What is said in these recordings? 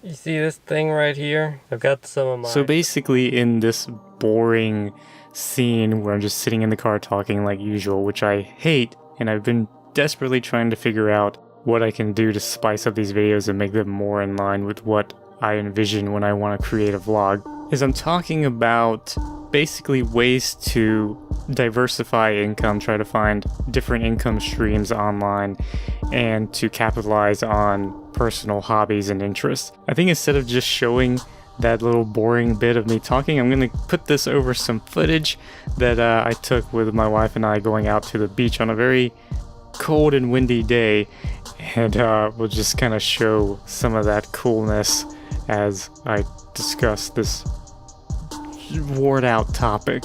You see this thing right here? I've got some of my... So basically in this boring scene where I'm just sitting in the car talking like usual, which I hate, and I've been desperately trying to figure out what I can do to spice up these videos and make them more in line with what I envision when I want to create a vlog, is I'm talking about basically ways to diversify income, try to find different income streams online, and to capitalize on personal hobbies and interests. I think instead of just showing that little boring bit of me talking, I'm going to put this over some footage that I took with my wife and I going out to the beach on a very cold and windy day, and we'll just kind of show some of that coolness as I discuss this worn out topic.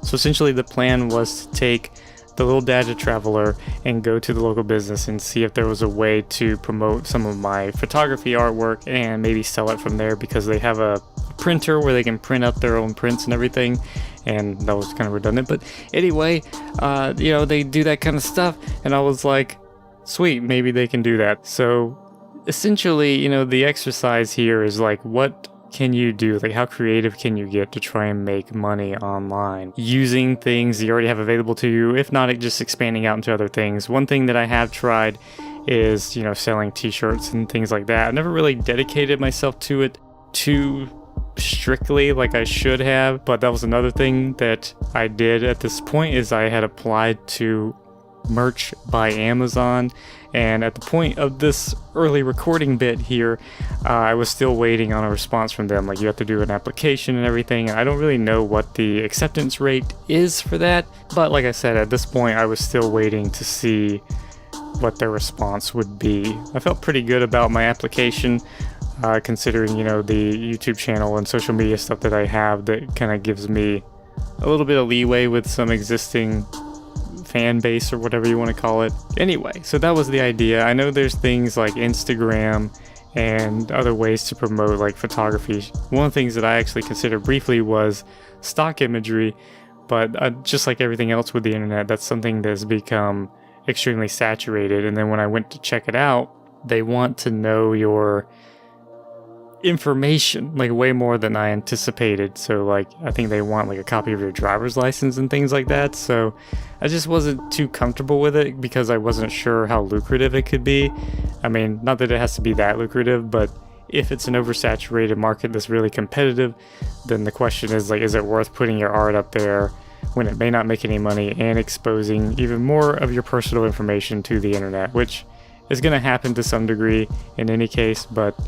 So essentially the plan was to take the little Data Traveler and go to the local business and see if there was a way to promote some of my photography artwork and maybe sell it from there, because they have a printer where they can print up their own prints and everything, and that was kind of redundant. But anyway, they do that kind of stuff, and I was like, sweet, maybe they can do that. So essentially, the exercise here is like, what can you do? Like, how creative can you get to try and make money online using things you already have available to you, if not just expanding out into other things? One thing that I have tried is, selling t-shirts and things like that. I've never really dedicated myself to it too strictly like I should have, but that was another thing that I did at this point, is I had applied to merch by Amazon, and at the point of this early recording bit here, I was still waiting on a response from them. Like, you have to do an application and everything, and I don't really know what the acceptance rate is for that, but like I said, at this point I was still waiting to see what their response would be. I felt pretty good about my application, considering the YouTube channel and social media stuff that I have that kind of gives me a little bit of leeway with some existing fan base or whatever you want to call it. Anyway, so that was the idea. I know there's things like Instagram and other ways to promote like photography. One of the things that I actually considered briefly was stock imagery, but just like everything else with the internet, that's something that's become extremely saturated. And then when I went to check it out, they want to know your information like way more than I anticipated. So like, I think they want like a copy of your driver's license and things like that. So I just wasn't too comfortable with it because I wasn't sure how lucrative it could be. I mean, not that it has to be that lucrative, but if it's an oversaturated market that's really competitive, then the question is like, is it worth putting your art up there when it may not make any money and exposing even more of your personal information to the internet, which is going to happen to some degree in any case, but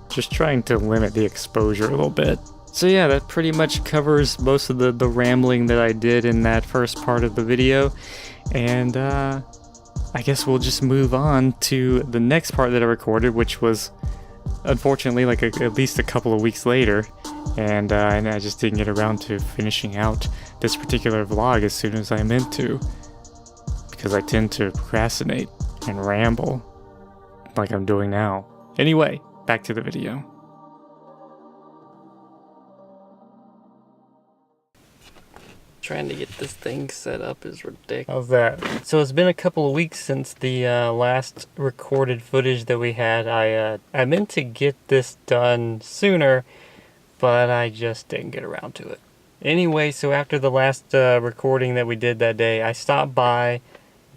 just trying to limit the exposure a little bit. So yeah, that pretty much covers most of the rambling that I did in that first part of the video. And I guess we'll just move on to the next part that I recorded, which was unfortunately like at least a couple of weeks later. And I just didn't get around to finishing out this particular vlog as soon as I meant to, because I tend to procrastinate and ramble like I'm doing now. Anyway, back to the video. Trying to get this thing set up is ridiculous. How's that? So it's been a couple of weeks since the last recorded footage that we had. I meant to get this done sooner, but I just didn't get around to it. Anyway, so after the last recording that we did that day, I stopped by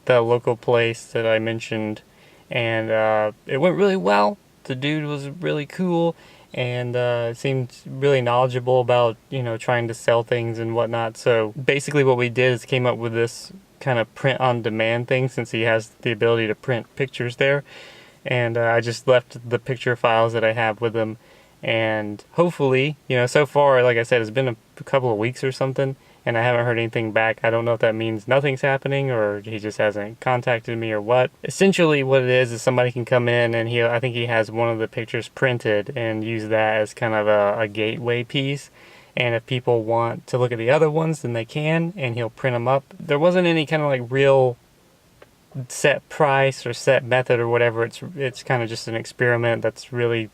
the local place that I mentioned, and it went really well. The dude was really cool and seemed really knowledgeable about, trying to sell things and whatnot. So basically what we did is came up with this kind of print on demand thing, since he has the ability to print pictures there. And I just left the picture files that I have with him. And hopefully, so far, like I said, it's been a couple of weeks or something, and I haven't heard anything back. I don't know if that means nothing's happening or he just hasn't contacted me or what. Essentially what it is somebody can come in and I think he has one of the pictures printed and use that as kind of a gateway piece. And if people want to look at the other ones, then they can, and he'll print them up. There wasn't any kind of like real set price or set method or whatever. It's kind of just an experiment. That's really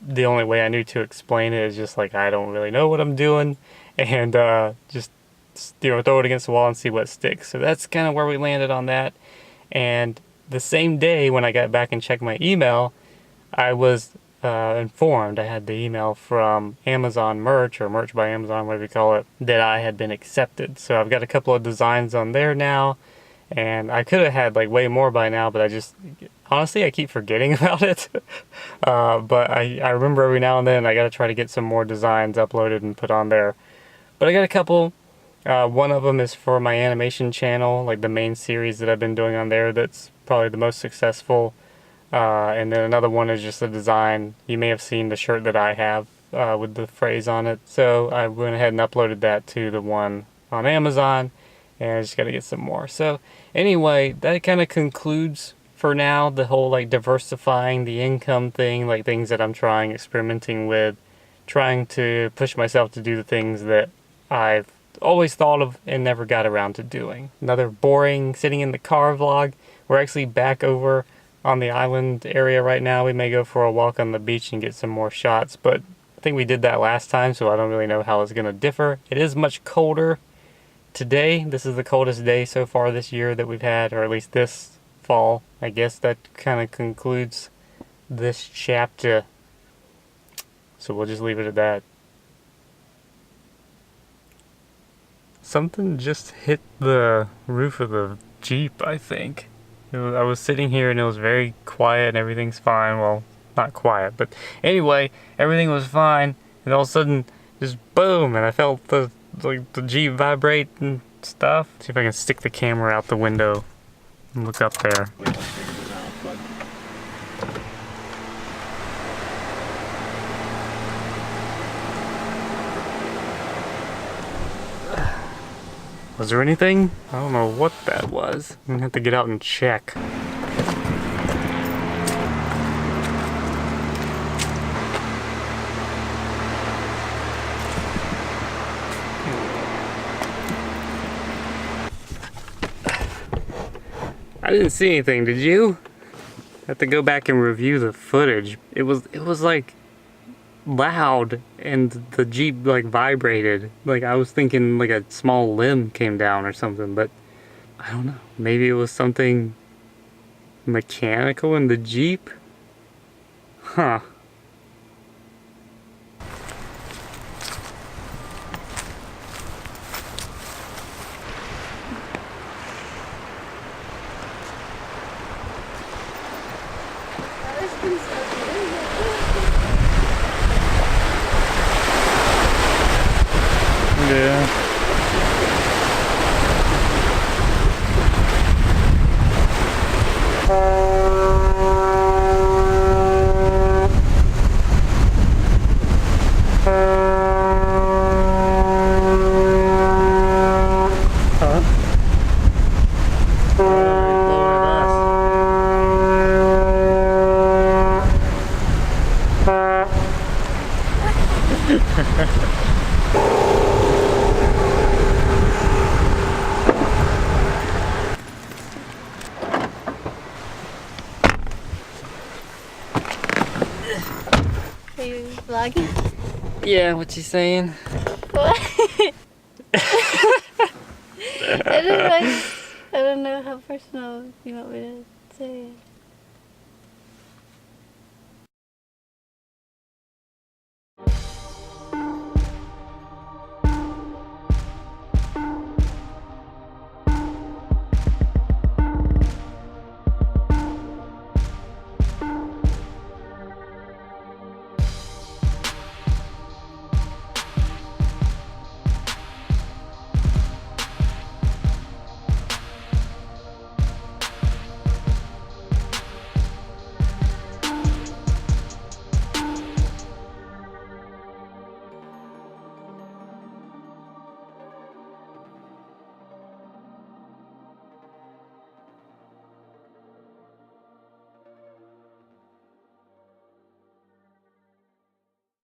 the only way I knew to explain it, is just like, I don't really know what I'm doing, and just throw it against the wall and see what sticks. So that's kind of where we landed on that. And the same day when I got back and checked my email, I was informed. I had the email from Amazon Merch, or Merch by Amazon, whatever you call it, that I had been accepted. So I've got a couple of designs on there now, and I could have had like way more by now, but I just, honestly, I keep forgetting about it. But I remember every now and then I got to try to get some more designs uploaded and put on there. But I got a couple. One of them is for my animation channel, like the main series that I've been doing on there that's probably the most successful. And then another one is just a design. You may have seen the shirt that I have with the phrase on it. So I went ahead and uploaded that to the one on Amazon, and I just got to get some more. So anyway, that kind of concludes for now the whole like diversifying the income thing, like things that I'm trying, experimenting with, trying to push myself to do the things that I've always thought of and never got around to doing. Another boring sitting in the car vlog. We're actually back over on the island area right now. We may go for a walk on the beach and get some more shots, but I think we did that last time, so I don't really know how it's going to differ. It is much colder today. This is the coldest day so far this year that we've had, or at least this fall. I guess that kind of concludes this chapter. So we'll just leave it at that. Something just hit the roof of the Jeep, I think. I was sitting here and it was very quiet and everything's fine. Well, not quiet, but anyway, everything was fine. And all of a sudden, just boom, and I felt the Jeep vibrate and stuff. See if I can stick the camera out the window and look up there. Was there anything? I don't know what that was. I'm gonna have to get out and check. I didn't see anything, did you? I have to go back and review the footage. It was like loud, and the Jeep like vibrated. Like I was thinking like a small limb came down or something, but I don't know. Maybe it was something mechanical in the Jeep? Huh. Yeah. Are you vlogging? Yeah, what you saying? What? I don't know how personal you want me to say it.